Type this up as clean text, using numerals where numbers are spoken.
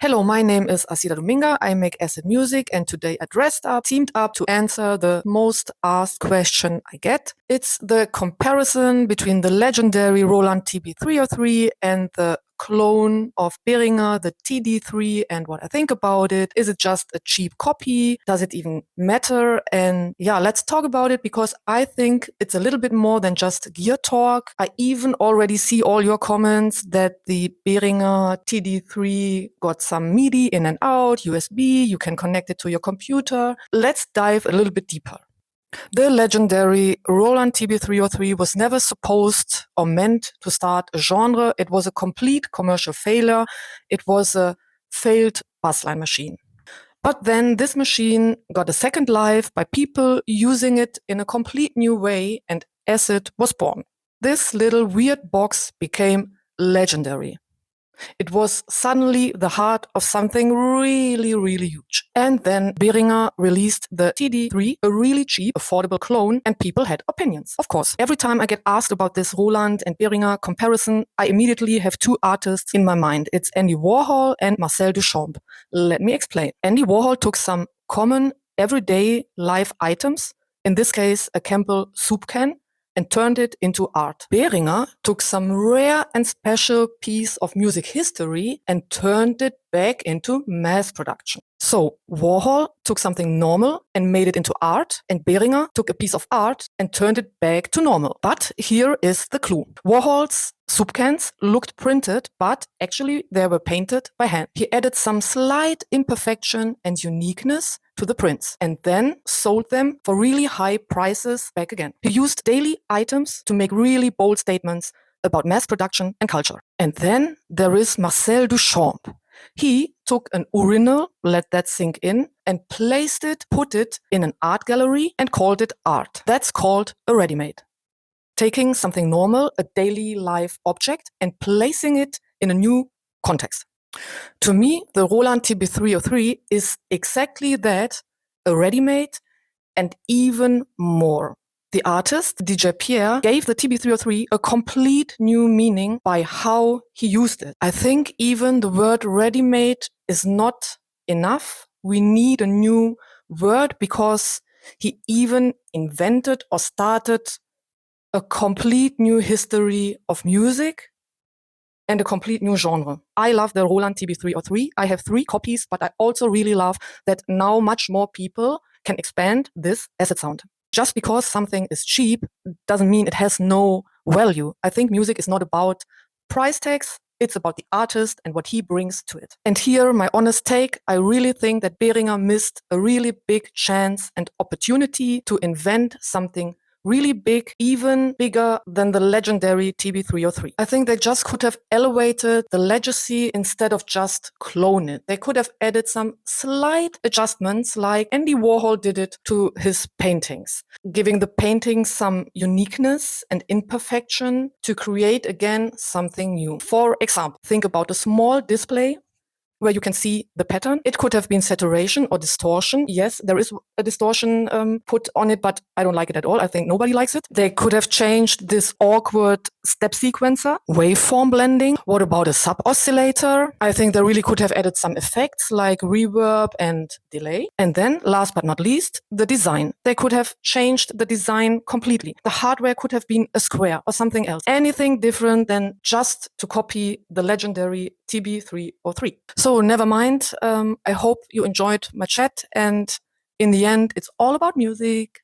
Hello, my name is Acida Dominga. I make acid music, and today I teamed up to answer the most asked question I get. It's the comparison between the legendary Roland TB-303 and the clone of Behringer, the TD-3, and what I think about it. Is it just a cheap copy? Does it even matter? And yeah, let's talk about it, because I think it's a little bit more than just gear talk. I even already see all your comments that the Behringer TD-3 got some MIDI in and out, USB, you can connect it to your computer. Let's dive a little bit deeper. The legendary Roland TB-303 was never supposed or meant to start a genre. It was a complete commercial failure. It was a failed bassline machine. But then this machine got a second life by people using it in a complete new way, and acid was born. This little weird box became legendary. It was suddenly the heart of something really, really huge. And then Behringer released the TD-3, a really cheap, affordable clone, and people had opinions. Of course, every time I get asked about this Roland and Behringer comparison, I immediately have two artists in my mind. It's Andy Warhol and Marcel Duchamp. Let me explain. Andy Warhol took some common, everyday life items, in this case a Campbell soup can, and turned it into art. Behringer took some rare and special piece of music history and turned it back into mass production. So Warhol took something normal and made it into art, and Behringer took a piece of art and turned it back to normal. But here is the clue. Warhol's soup cans looked printed, but actually they were painted by hand. He added some slight imperfection and uniqueness to the prints, and then sold them for really high prices back again. He used daily items to make really bold statements about mass production and culture. And then there is Marcel Duchamp. He took an urinal, let that sink in, and put it in an art gallery and called it art. That's called a ready-made. Taking something normal, a daily life object, and placing it in a new context. To me, the Roland TB-303 is exactly that, a ready-made, and even more. The artist, DJ Pierre, gave the TB-303 a complete new meaning by how he used it. I think even the word ready-made is not enough. We need a new word, because he even invented or started a complete new history of music and a complete new genre. I love the Roland TB-303. I have 3 copies, but I also really love that now much more people can expand this acid sound. Just because something is cheap doesn't mean it has no value. I think music is not about price tags. It's about the artist and what he brings to it. And here, my honest take, I really think that Behringer missed a really big chance and opportunity to invent something really big, even bigger than the legendary TB-303. I think they just could have elevated the legacy instead of just clone it. They could have added some slight adjustments, like Andy Warhol did it to his paintings, giving the paintings some uniqueness and imperfection to create again something new. For example, think about a small display where you can see the pattern. It could have been saturation or distortion. Yes, there is a distortion put on it, but I don't like it at all. I think nobody likes it. They could have changed this awkward step sequencer, waveform blending. What about a sub-oscillator? I think they really could have added some effects like reverb and delay. And then, last but not least, the design. They could have changed the design completely. The hardware could have been a square or something else. Anything different than just to copy the legendary TB-303. So never mind. I hope you enjoyed my chat, and in the end, it's all about music.